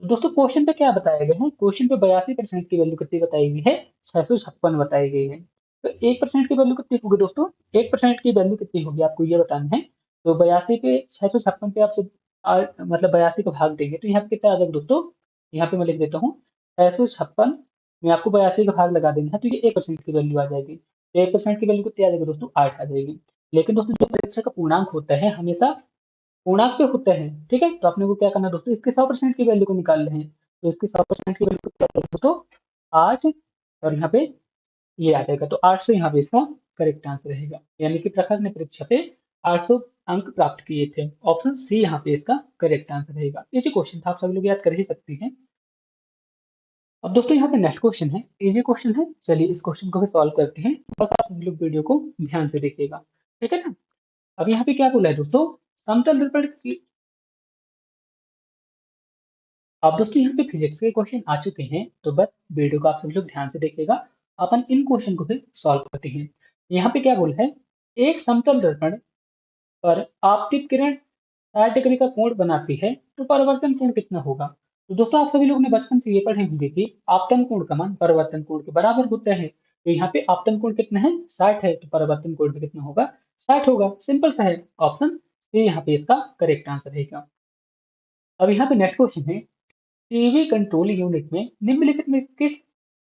तो दोस्तों क्वेश्चन पे क्या बताया गया है, क्वेश्चन पे 82% की वैल्यू कितनी बताई गई है, 656 बताई गई है। तो 1% की वैल्यू कितनी होगी दोस्तों, 1% की वैल्यू कितनी होगी आपको ये बताना है। तो 82 पे 656 पे आप जब मतलब 82 का भाग देंगे तो यहाँ पे कितना आ जाएगा दोस्तों, यहाँ पे मैं लिख देता हूँ 656 में आपको 82 का भाग लगा देना है, तो ये 1% की वैल्यू आ जाएगी। तो 1% की वैल्यू कितनी आ जाएगी दोस्तों, 8 आ जाएगी। लेकिन दोस्तों जो परीक्षा का पूर्णांक होता है हमेशा पूर्णांक पे होता है। ठीक है, तो आपने को क्या करना है दोस्तों, इसके 100% की वैल्यू को निकाल रहे हैं। तो इसकी 100% की वैल्यू क्या आएगी दोस्तों, 8, और यहाँ पे ये आ जाएगा। तो 800 यहाँ पे इसका करेक्ट आंसर रहेगा, यानी कि प्रखर ने परीक्षा पे 800 अंक प्राप्त किए थे। ऑप्शन सी यहाँ पे इसका करेक्ट आंसर रहेगा। ये जो क्वेश्चन था आप सभी लोग याद कर ही सकते हैं। अब दोस्तों यहाँ पे नेक्स्ट क्वेश्चन है, इजी क्वेश्चन है, चलिए इस क्वेश्चन को भी सॉल्व करते हैं। बस आप सभी लोग वीडियो को ध्यान से देखिएगा। ठीक है ना, अब यहाँ पे क्या बोला है दोस्तों, समतल दर्पण की। अब दोस्तों यहाँ पे फिजिक्स के क्वेश्चन आ चुके हैं, तो बस वीडियो को आप सभी लोग ध्यान से देखिएगा। अपन इन क्वेश्चन को भी सॉल्व करते हैं। यहाँ पे क्या बोला है, एक समतल दर्पण पर आपतित किरण 60 डिग्री का कोण बनाती है, तो परावर्तन कोण कितना होगा। तो दोस्तों आप सभी लोग ने बचपन से ये पढ़े होंगे कि आपतन कोण का मान परावर्तन कोण के बराबर होता है। तो यहाँ पे आपतन कोण कितना है, 60 है, तो परावर्तन कोण भी कितना होगा, 60 होगा। सिंपल सा है, ऑप्शन सी यहाँ पे इसका करेक्ट आंसर रहेगा। अब यहाँ पे नेक्स्ट क्वेश्चन है, टीवी कंट्रोल यूनिट में निम्नलिखित में किस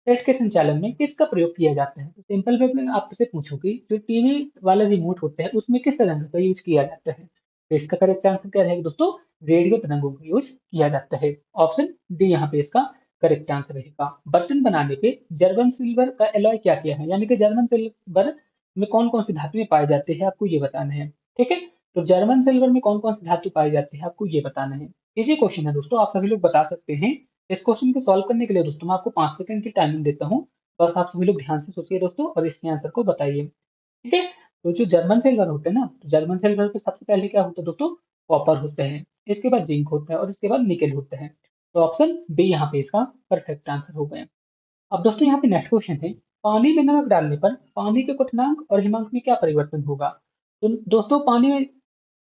सेट के संचालन में किसका प्रयोग किया जाता है। तो सिंपल वे में आपसे पूछूंगी, जो टीवी वाला रिमोट होता है उसमें किस तरंग का यूज किया जाता है। तो इसका करेक्ट आंसर क्या रहेगा दोस्तों, रेडियो तरंगों का यूज किया जाता है। ऑप्शन डी यहाँ पे इसका करेक्ट आंसर रहेगा। बर्तन बनाने पे जर्मन सिल्वर का एलॉय क्या किया है, यानी कि जर्मन सिल्वर में कौन कौन सी धातुएं पाई जाती है, आपको ये बताना है। ठीक है, तो जर्मन सिल्वर में कौन कौन सी धातु पाई जाती है, आपको ये बताना है। इसी क्वेश्चन है दोस्तों, आप सभी लोग बता सकते हैं। इस क्वेश्चन को सॉल्व करने के लिए दोस्तों मैं आपको 5 सेकंड की टाइमिंग देता हूँ। बस आप सभी लोग ध्यान से सोचिए दोस्तों और इसके आंसर को बताइए। ठीक है, तो जो जर्मन सिल्वर होते हैं ना, तो जर्मन सिल्वर पे सबसे पहले क्या होता है दोस्तों, कॉपर होता है, इसके बाद जिंक होता है, और इसके बाद निकेल होता है। तो ऑप्शन बी यहाँ पे इसका परफेक्ट आंसर हो गया। अब दोस्तों यहाँ पे नेक्स्ट क्वेश्चन है, पानी में नमक डालने पर पानी के क्वथनांक और हिमांक में क्या परिवर्तन होगा। तो दोस्तों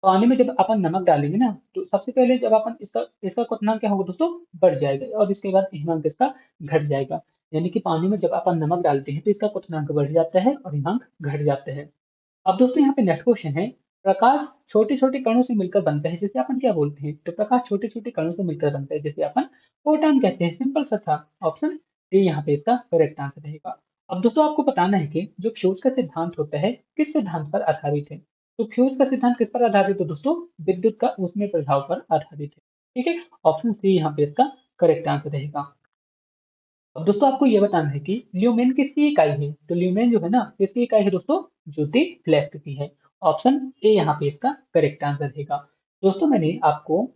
पानी में जब अपन नमक डालेंगे ना, तो सबसे पहले जब अपन इसका इसका क्वथनांक क्या होगा दोस्तों, बढ़ जाएगा, और इसके बाद हिमांक इसका घट जाएगा। यानी कि पानी में जब अपन नमक डालते हैं तो इसका क्वथनांक बढ़ जाता है और हिमांक घट जाता है। अब दोस्तों यहाँ पे नेक्स्ट क्वेश्चन है, प्रकाश छोटे छोटे कणों से मिलकर बनता है, जिसे अपन क्या बोलते हैं। तो प्रकाश छोटे छोटे कणों से मिलकर बनता है, जिसे अपन फोटॉन कहते हैं। सिंपल सा था, ऑप्शन डी यहाँ पे इसका करेक्ट आंसर रहेगा। अब दोस्तों आपको बताना है कि जो फ्यूज का सिद्धांत होता है किस सिद्धांत पर आधारित है। तो फ्यूज का सिद्धांत किस पर आधारित है दोस्तों, विद्युत का ऊष्मीय प्रभाव पर आधारित है। ठीक है, ऑप्शन सी यहाँ पे इसका करेक्ट आंसर रहेगा। अब दोस्तों आपको ये बताना है कि ल्यूमेन किसकी इकाई है। तो ल्यूमेन जो है ना, किसकी इकाई है दोस्तों, ज्योति फ्लैश की है। ऑप्शन ए यहाँ पे इसका करेक्ट आंसर रहेगा। दोस्तों मैंने आपको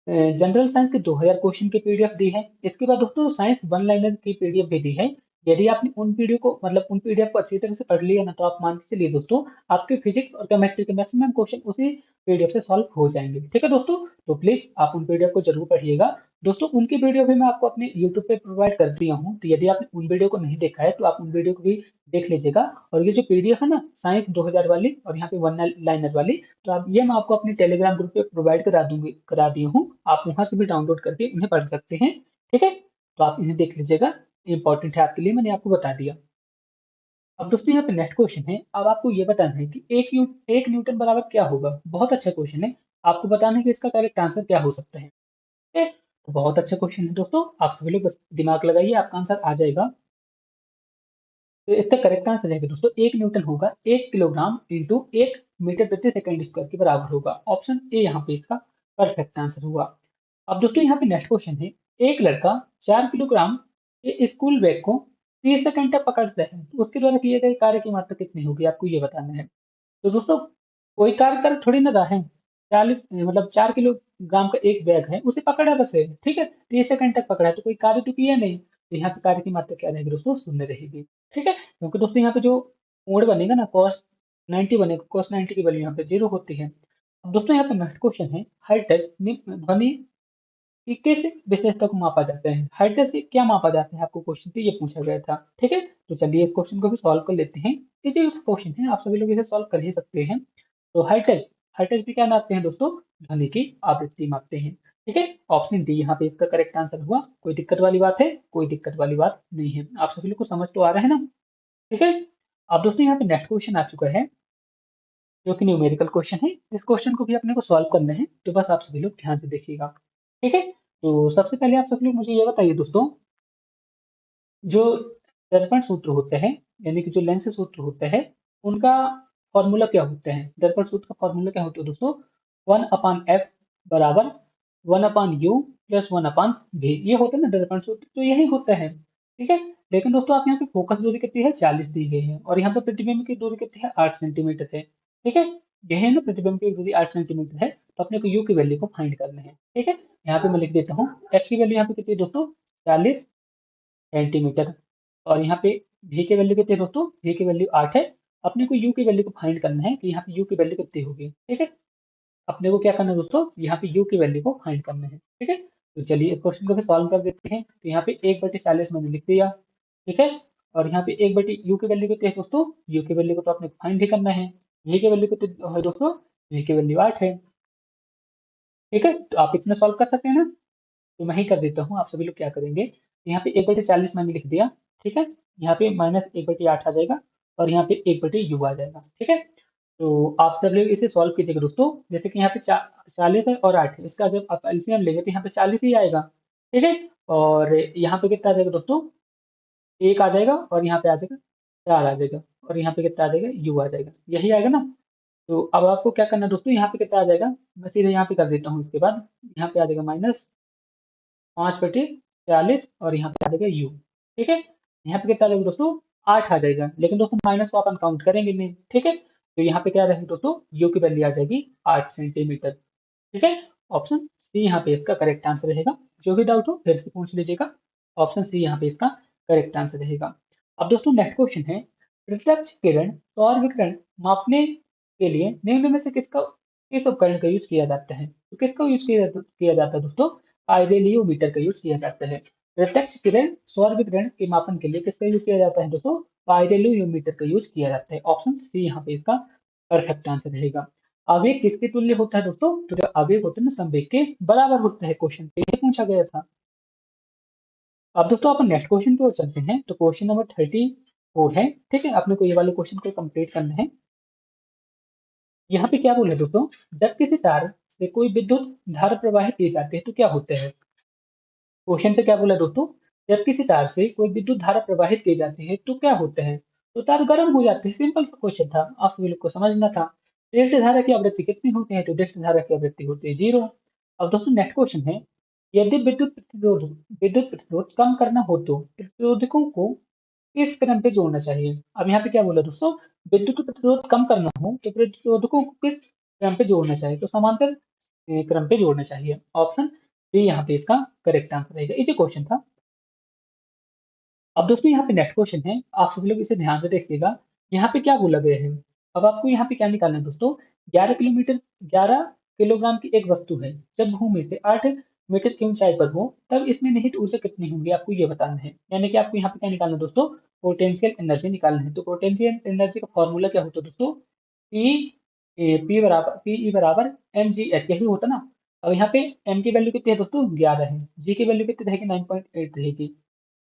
जनरल साइंस के 2000 क्वेश्चन की पीडीएफ दी है। इसके बाद दोस्तों साइंस वन लाइनर की पीडीएफ भी दी है। यदि आपने उन वीडियो को मतलब उन पीडीएफ को अच्छी तरह से पढ़ लिया ना, तो आप मान के चलिए दोस्तों, आपके फिजिक्स और केमिस्ट्री के मैक्सिमम क्वेश्चन उसी पीडीएफ से सॉल्व हो जाएंगे। ठीक है दोस्तों, तो प्लीज आप उन पीडीएफ को जरूर पढ़िएगा। दोस्तों उनकी वीडियो भी मैं आपको अपने यूट्यूब पे प्रोवाइड कर दिया हूँ, तो यदि आपने उन वीडियो को नहीं देखा है तो आप उन वीडियो को भी देख लीजिएगा। और ये जो पीडीएफ है ना साइंस 2000 वाली और यहाँ पे वन लाइनर वाली, तो आप ये मैं आपको अपने टेलीग्राम ग्रुप पे प्रोवाइड करा दी हूँ। आप वहां से भी डाउनलोड करके इन्हें पढ़ सकते हैं। ठीक है, तो आप इन्हें देख लीजिएगा, इंपॉर्टेंट है आपके लिए, मैंने आपको बता दिया। अब दोस्तों यहाँ पे नेक्स्ट क्वेश्चन है। अब आपको ये बताना है कि एक न्यूटन बराबर क्या होगा। बहुत अच्छा क्वेश्चन है। आपको बताना है कि इसका करेक्ट आंसर क्या हो सकता है। ठीक है, तो बहुत अच्छा क्वेश्चन है दोस्तों, आप सभी लोग बस दिमाग लगाइए, आपका आंसर आ जाएगा। तो इसका करेक्ट आंसर है कि दोस्तों 1 न्यूटन होगा 1 किलोग्राम इंटू 1 मीटर प्रति सेकंड स्क्वायर के बराबर होगा। ऑप्शन ए यहाँ पे इसका परफेक्ट आंसर होगा। अब दोस्तों यहाँ पे नेक्स्ट क्वेश्चन है। एक लड़का 4 किलोग्राम के स्कूल बैग को 30 सेकंड तक पकड़ता है, तो उसके द्वारा किए गए कार्य की मात्रा कितनी होगी, आपको ये बताना है। तो दोस्तों कोई कार्य कर थोड़ी ना रहा है। 40 मतलब 4 किलोग्राम का एक बैग है, उसे पकड़ा बस है। ठीक है, 30 सेकंड तक पकड़ा है, तो कोई कार्य तो किया नहीं, तो यहाँ पे कार्य की मात्रा क्या रहेगी दोस्तों, शून्य रहेगी। ठीक है, क्योंकि दोस्तों यहाँ पे जो मोड बनेगा ना cos 90 बनेगा, cos 90 की वैल्यू यहाँ पे 0 होती है। अब दोस्तों यहाँ पे नेक्स्ट क्वेश्चन है। हाई टच ध्वनि कि किस विशेषता को मापा जाता है। हाइट से क्या मापा जाता है, आपको क्वेश्चन पे ये पूछा गया था। ठीक है, तो चलिए इस क्वेश्चन को भी सॉल्व कर लेते हैं। ये जो क्वेश्चन है आप सभी लोग इसे सॉल्व कर ही सकते हैं। तो हाइट भी क्या मापते हैं दोस्तों, ध्वनि की आवृत्ति मापते हैं। ठीक है, ऑप्शन डी यहाँ पे इसका करेक्ट आंसर हुआ। कोई दिक्कत वाली बात है, कोई दिक्कत वाली बात नहीं है। आप सभी लोग को समझ तो आ रहा है ना। ठीक है, अब दोस्तों यहाँ पे नेक्स्ट क्वेश्चन आ चुका है, जो कि न्यूमेरिकल क्वेश्चन है। इस क्वेश्चन को भी अपने को सॉल्व करना है, तो बस आप सभी लोग ध्यान से देखिएगा। ठीक है, तो सबसे पहले आप सभी लोग मुझे ये बताइए दोस्तों, जो दर्पण सूत्र होते हैं, यानी कि जो लेंस सूत्र होते हैं, उनका फॉर्मूला क्या होता है। दर्पण सूत्र का फॉर्मूला क्या होता है दोस्तों, 1/f बराबर 1/u प्लस 1/v। ये होता है ना दर्पण सूत्र, तो यही होता है। ठीक है, लेकिन दोस्तों आप यहाँ पे फोकस दूरी कितनी है, 40 दी गई है, और यहाँ पे प्रतिबिंब की दूरी कितनी है, 8 सेंटीमीटर है। ठीक है, यह है ना प्रतिबिंब की दूरी 8 सेंटीमीटर है, तो अपने को u की वैल्यू को फाइंड करना है। ठीक है, यहाँ पे मैं लिख देता हूँ, f की वैल्यू यहाँ पे कितनी है दोस्तों, 40 सेंटीमीटर। और यहाँ पे v की वैल्यू कितनी है दोस्तों, v की वैल्यू 8 है। अपने को u की वैल्यू को फाइंड करना है कि यहाँ पे u की वैल्यू कितनी होगी। ठीक है, अपने को क्या करना है दोस्तों, यहाँ पे u की वैल्यू को फाइंड करना है। ठीक है, तो चलिए इस क्वेश्चन को भी सॉल्व कर देते हैं। तो यहाँ पे 1/40 मैंने लिख दिया। ठीक है, और यहाँ पे 1/u की वैल्यू कितनी है दोस्तों, u की वैल्यू को तो आपने फाइंड ही करना है। v की वैल्यू कितनी है दोस्तों, v की वैल्यू 8 है। ठीक है, तो आप इतना सॉल्व कर सकते हैं ना। तो मैं ही कर देता हूँ, आप सभी लोग क्या करेंगे, यहाँ पे 1/40 मैंने लिख दिया। ठीक है, यहाँ पे -1/8 आ जाएगा, और यहाँ पे 1/u आ जाएगा। ठीक है, तो आप सब लोग इसे सॉल्व कीजिएगा दोस्तों। जैसे कि यहाँ पे 40 है और 8 है, इसका जब आप एलसीएम लेंगे तो यहाँ पे 40 ही आएगा। ठीक है, और यहाँ पे कितना आ जाएगा दोस्तों, 1 आ जाएगा, और यहाँ पे आ जाएगा 4 आ जाएगा, और यहाँ पे कितना आ जाएगा, u आ जाएगा। यही आएगा ना। तो अब आपको क्या करना है दोस्तों, यहाँ पे कितना आ जाएगा, मैं सीधे यहाँ पे कर देता हूँ। इसके बाद यहाँ पे आ जाएगा -5/40, और यहाँ पे आ जाएगा u। ठीक है, यहाँ पे कितना आ जाएगा दोस्तों, 8 आ जाएगा, लेकिन दोस्तों माइनस को अपन काउंट करेंगे नहीं। ठीक है, तो यहाँ पे क्या रहेगा दोस्तों, u की वैल्यू आ जाएगी 8 सेंटीमीटर। ठीक है, ऑप्शन सी यहाँ पे इसका करेक्ट आंसर रहेगा। जो भी डाउट हो फिर से पूछ लीजिएगा। ऑप्शन सी यहाँ पे इसका करेक्ट आंसर रहेगा। अब दोस्तों नेक्स्ट क्वेश्चन है, प्रत्यक्ष किरण सौर विकिरण मापने के लिए निम्न में से किस उपकरण का यूज किया जाता है। तो किसका यूज किया जाता है दोस्तों, पाइरेलियोमीटर का यूज किया जाता है। प्रत्यक्ष किरण सौर विकिरण के मापन के लिए किसका यूज किया जाता है दोस्तों, पाइरेलियोमीटर का यूज किया जाता है। ऑप्शन सी यहाँ पे इसका परफेक्ट आंसर रहेगा। आवेग किसके तुल्य होता है दोस्तों, तो जो आवेग होता है ना संवेग के बराबर होता है, क्वेश्चन पे ये पूछा गया था। अब दोस्तों अपन नेक्स्ट क्वेश्चन की ओर चलते हैं। तो क्वेश्चन नंबर 34 है। ठीक है, अपने को ये वाले क्वेश्चन को कंप्लीट करना है। यहाँ पे क्या बोला है दोस्तों, जब किसी तार से कोई विद्युत धारा प्रवाहित की जाती है तो क्या होता है। क्वेश्चन पे क्या बोला दोस्तों, जब किसी तार से कोई विद्युत धारा प्रवाहित की जाती है तो क्या होता है, तो तार गर्म हो जाती है। सिंपल सा क्वेश्चन था, आप सभी लोग को समझना था। दृष्ट धारा की आवृत्ति कितनी होती है, तो दृष्ट धारा की आवृत्ति होती है 0। अब दोस्तों नेक्स्ट क्वेश्चन है, यदि विद्युत प्रतिरोध कम करना हो तो प्रतिरोधकों को किस क्रम पे जोड़ना चाहिए? अब यहाँ पे क्या बोला दोस्तों, विद्युत प्रतिरोध कम करना हो तो प्रतिरोधकों को किस क्रम पे जोड़ना चाहिए? तो समांतर क्रम पे जोड़ना चाहिए। ऑप्शन बी यहाँ पे इसका करेक्ट आंसर रहेगा। इजी क्वेश्चन था। अब दोस्तों यहाँ पे नेक्स्ट क्वेश्चन है, आप सभी लोग इसे ध्यान से देखिएगा। यहाँ पे क्या बोला गया है? अब आपको यहाँ पे क्या निकालना है दोस्तों? 11 किलोग्राम की एक वस्तु है। जब भूमि से 8 मीटर की ऊंचाई पर हो, तब इसमें निहित ऊर्जा कितनी होगी? आपको ये बताना है। यानी कि आपको यहाँ पे क्या निकालना है दोस्तों? पोटेंशियल एनर्जी निकालना है। तो पोटेंशियल एनर्जी का फॉर्मूला क्या होता है दोस्तों? पी एम जी एच, यही होता ना। अब यहाँ पे एम की वैल्यू कितनी है दोस्तों? 11 है। जी की वैल्यू कितनी रहेगी? 9.8 रहेगी।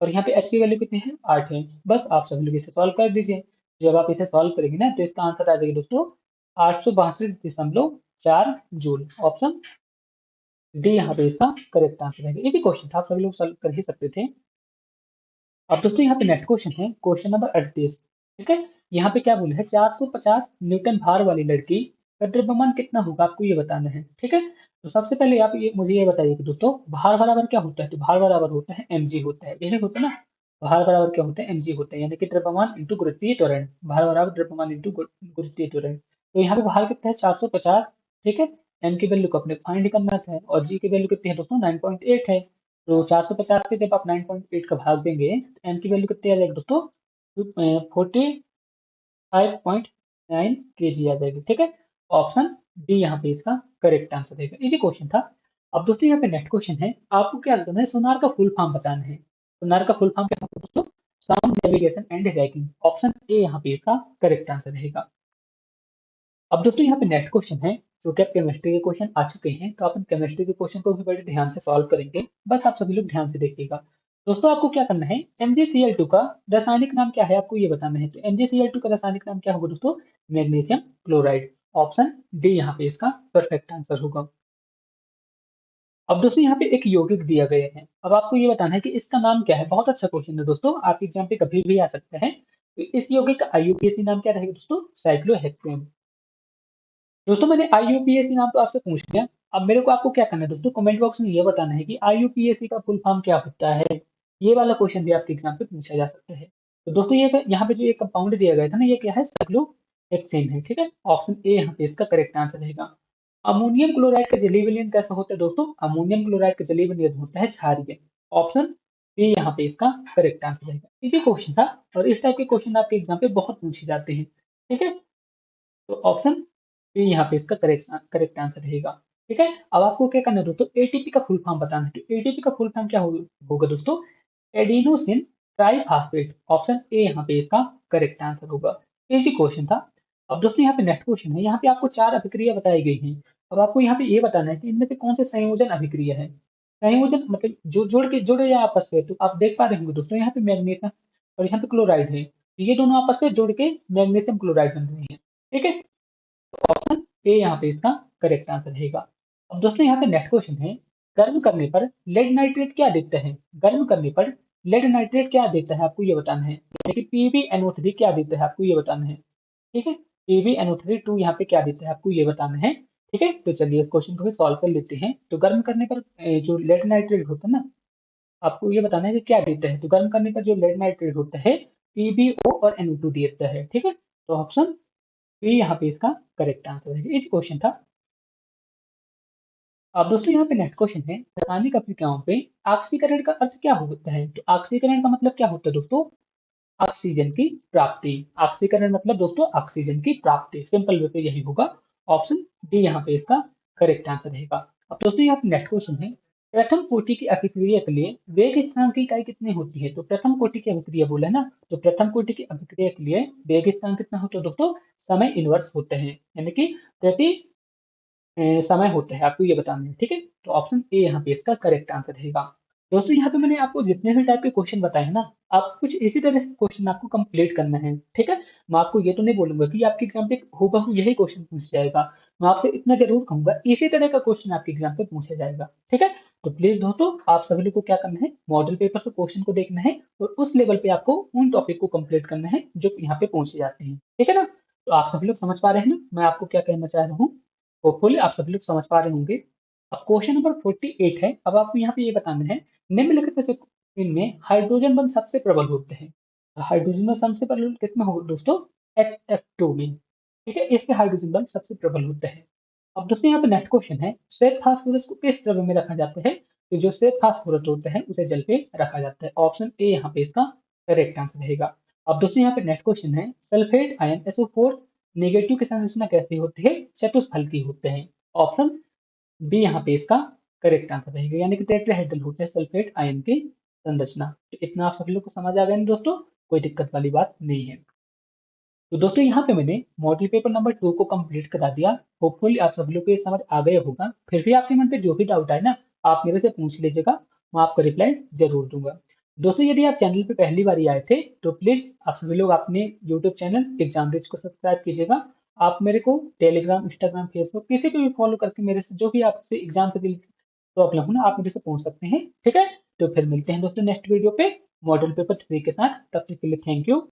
और यहाँ पे एच की वैल्यू कितनी है? 8 है। बस आप सभी लोग इसे सॉल्व कर दीजिए। जब आप इसे सॉल्व करेंगे ना, तो इसका आंसर आ जाएगा दोस्तों 862.4 जूल। ऑप्शन डी यहाँ पे इसका करेक्ट आंसर है। इसी क्वेश्चन था, आप सभी लोग सॉल्व कर ही सकते थे। अब दोस्तों यहाँ पे नेक्स्ट क्वेश्चन है, क्वेश्चन नंबर 38। ठीक है, यहाँ पे क्या बोला है? 450 न्यूटन भार वाली लड़की का द्रव्यमान कितना होगा? आपको ये बताना है। ठीक है, तो सबसे पहले आप ये मुझे ये बताइए कि दोस्तों भार बराबर क्या होता है? तो भार बराबर होता है mg होता है, यही होता है ना। भार बराबर क्या होता है? mg होता है, यानी कि द्रव्यमान इंटू गुरुत्वीय त्वरण। भार बराबर द्रव्यमान इंटू गुरुत्वीय त्वरण। तो यहाँ पे भार कितना है? 450। ठीक है, m की वैल्यू को अपने फाइंड करना है और g की वैल्यू कितनी है दोस्तों? 9.8 है। तो 450 से जब आप 9.8 का भाग देंगे तो एम की वैल्यू कितनी आ जाएगी दोस्तों? 45.9 के जी आ जाएगी। ठीक है, ऑप्शन डी यहाँ पे इसका करेक्ट आंसर रहेगा। इजी क्वेश्चन था। अब दोस्तों यहाँ पे नेक्स्ट क्वेश्चन है, आपको क्या करना है? सोनार का फुल फॉर्म बताना है। सोनार का फुल फॉर्म क्या होता है दोस्तों? Sound navigation and tracking. Option A यहाँ पे इसका करेक्ट आंसर रहेगा। अब दोस्तों यहाँ पे नेक्स्ट क्वेश्चन है, जो कि आप केमिस्ट्री के क्वेश्चन आ चुके हैं, तो अपन केमिस्ट्री के क्वेश्चन को भी बड़े ध्यान से सॉल्व करेंगे। बस आप सभी लोग ध्यान से देखिएगा। दोस्तों आपको क्या करना है? MgCl2 का रासायनिक नाम क्या है? आपको ये बताना है। तो MgCl2 का रासायनिक नाम क्या होगा दोस्तों? Magnesium chloride. ऑप्शन डी यहाँ पे इसका परफेक्ट आंसर होगा। अब दोस्तों यहाँ पे एक यौगिक दिया गया है। अब आपको ये बताना है कि इसका नाम क्या है। बहुत अच्छा क्वेश्चन है दोस्तों, आपके एग्जाम पे कभी भी आ सकता है। तो इस यौगिक का IUPAC नाम क्या रहेगा दोस्तों? साइक्लोहेक्सेन। दोस्तों मैंने IUPAC नाम तो आपसे पूछ लिया। अब मेरे को आपको क्या करना है दोस्तों? कमेंट बॉक्स में ये बताना है कि IUPAC का फुल फॉर्म क्या होता है। ये वाला क्वेश्चन भी आपके एग्जाम पे पूछा जा सकता है। तो दोस्तों ये यहाँ पे जो ये कंपाउंड दिया गया था ना, ये क्या है? साइक्लोहेक्सेन है। ठीक है, ऑप्शन ए यहाँ पे इसका करेक्ट आंसर रहेगा। अमोनियम क्लोराइड का जलीय विलयन कैसा होता है दोस्तों? अमोनियम क्लोराइड का जलीय विलयन होता है क्षारीय। ऑप्शन बी यहाँ पे इसका करेक्ट आंसर रहेगा। इसी क्वेश्चन था, और इस टाइप के क्वेश्चन आपके एग्जाम पे बहुत पूछे जाते हैं। ठीक है, तो ऑप्शन बी यहाँ पे इसका करेक्ट आंसर रहेगा। ठीक है, अब आपको क्या करना है दोस्तों? एटीपी का फुल फॉर्म बताना है। तो एटीपी का फुल फॉर्म क्या होगा दोस्तों? Adenosine triphosphate. ऑप्शन ए यहाँ पे इसका करेक्ट आंसर होगा। इसी क्वेश्चन था। अब दोस्तों यहाँ पे नेक्स्ट क्वेश्चन है, यहाँ पे आपको 4 अभिक्रिया बताई गई हैं। अब आपको यहाँ पे ये बताना है कि इनमें से कौन से संयोजन अभिक्रिया है। संयोजन मतलब जो जुड़े या आपस में। तो आप देख पा रहे होंगे दोस्तों, यहाँ पे मैग्नीशियम और यहाँ पे क्लोराइड है। तो ये दोनों आपस में जुड़ के मैग्नीशियम क्लोराइड बन रहे हैं। ठीक है, ऑप्शन ए यहाँ पे इसका करेक्ट आंसर रहेगा। अब दोस्तों यहाँ पे नेक्स्ट क्वेश्चन है, गर्म करने पर लेड नाइट्रेट क्या देता है? गर्म करने पर लेड नाइट्रेट क्या देता है? आपको ये बताना है। यानी कि PbNO3 क्या देता है? आपको ये बताना है। ठीक है, PbNO3 यहाँ पे क्या देता है? आपको ये बताना है। ठीक है, तो चलिए इस क्वेश्चन को भी सॉल्व कर लेते हैं। तो गर्म करने पर जो लेड नाइट्रेट होता है ना, आपको ये बताना है कि क्या देता है। तो गर्म करने पर जो लेड नाइट्रेट होता है, PbO और NO2 देता है। ठीक है, तो ऑप्शन बी यहाँ पे इसका करेक्ट आंसर है। इस क्वेश्चन था। अब दोस्तों यहाँ पे नेक्स्ट क्वेश्चन है, रासायनिक अभिक्रियाओं पे ऑक्सीकरण का अर्थ क्या होता है? तो ऑक्सीकरण का मतलब क्या होता है दोस्तों? ऑक्सीजन की प्राप्ति। ऑक्सीकरण मतलब दोस्तों ऑक्सीजन की प्राप्ति, सिंपल वे पे यही होगा। ऑप्शन डी यहाँ पे इसका करेक्ट आंसर रहेगा। अब दोस्तों यहाँ पे नेक्स्ट क्वेश्चन है, प्रथम कोटि की अभिक्रिया के लिए वेग स्थान की इकाई कितनी होती है? तो प्रथम कोटि की अभिक्रिया बोला है ना, तो प्रथम कोटि की अभिक्रिया के लिए वेग स्थान कितना होता है दोस्तों? समय इनवर्स होते हैं, यानी कि प्रति समय होता है। आपको ये बताना है। ठीक है, तो ऑप्शन ए यहाँ पे इसका करेक्ट आंसर रहेगा। दोस्तों यहाँ पे मैंने आपको जितने भी टाइप के क्वेश्चन बताए हैं ना, आप कुछ इसी तरह से क्वेश्चन आपको कंप्लीट करना है। ठीक है, मैं आपको ये तो नहीं बोलूंगा कि आपके एग्जाम पे हूबहू यही क्वेश्चन पूछ जाएगा। मैं आपसे इतना जरूर कहूंगा, इसी तरह का क्वेश्चन आपके एग्जाम पे पूछा जाएगा। ठीक है, तो प्लीज दोस्तों आप सभी लोग को क्या करना है? मॉडल पेपर से क्वेश्चन को देखना है और उस लेवल पे आपको उन टॉपिक को कंप्लीट करना है जो यहाँ पे पूछे जाते हैं। ठीक है ना, तो आप सभी लोग समझ पा रहे हैं ना मैं आपको क्या कहना चाह रहा हूँ? होपफुली आप सभी लोग समझ पा रहे होंगे। अब क्वेश्चन नंबर 48 है। अब आपको यहाँ पे ये बताना है, निम्नलिखित में से इनमें हाइड्रोजन बंध सबसे प्रबल होते हैं। हाइड्रोजन में सबसे प्रबल किसमें होगा दोस्तों? HF2 में। ठीक है, इसके हाइड्रोजन बंध सबसे प्रबल होते हैं। अब दोस्तों यहाँ पे नेक्स्ट क्वेश्चन है, श्वेत फास्फोरस को किस द्रव्य में रखा जाता है? तो जो श्वेत फास्फोरस होता है उसे जल पे रखा जाता है। ऑप्शन ए यहाँ पे इसका करेक्ट आंसर रहेगा। अब दोस्तों यहाँ पे नेक्स्ट क्वेश्चन है, सल्फेट आयन SO4 नेगेटिव की संरचना कैसी होती है? चतुष्फलकी होते हैं। ऑप्शन बी यहाँ पे इसका करेक्ट आंसर रहेगा, यानी कि टेट्राहेड्रल होते हैं सल्फेट आयन की संरचना। तो इतना आप सभी लोग को समझ आ गया ना दोस्तों, कोई दिक्कत वाली बात नहीं है। तो दोस्तों यहाँ पे मैंने मॉडल पेपर नंबर 2 को कंप्लीट करा दिया। होपफुली आप सभी लोग को ये समझ आ गया होगा। फिर भी आपके मन पे जो भी डाउट आए ना, आप मेरे से पूछ लीजिएगा, मैं आपका रिप्लाई जरूर दूंगा। दोस्तों यदि आप चैनल पे पहली बार आए थे तो प्लीज आप सभी लोग अपने यूट्यूब चैनल एग्जाम ब्रिज को सब्सक्राइब कीजिएगा। आप मेरे को टेलीग्राम, इंस्टाग्राम, फेसबुक किसी पे भी फॉलो करके मेरे से जो भी आपसे एग्जाम से रिलेटेड प्रॉब्लम हो ना, आप मेरे से पूछ सकते हैं। ठीक है, तो फिर मिलते हैं दोस्तों नेक्स्ट वीडियो पे मॉडल पेपर 3 के साथ। तब तक के लिए थैंक यू।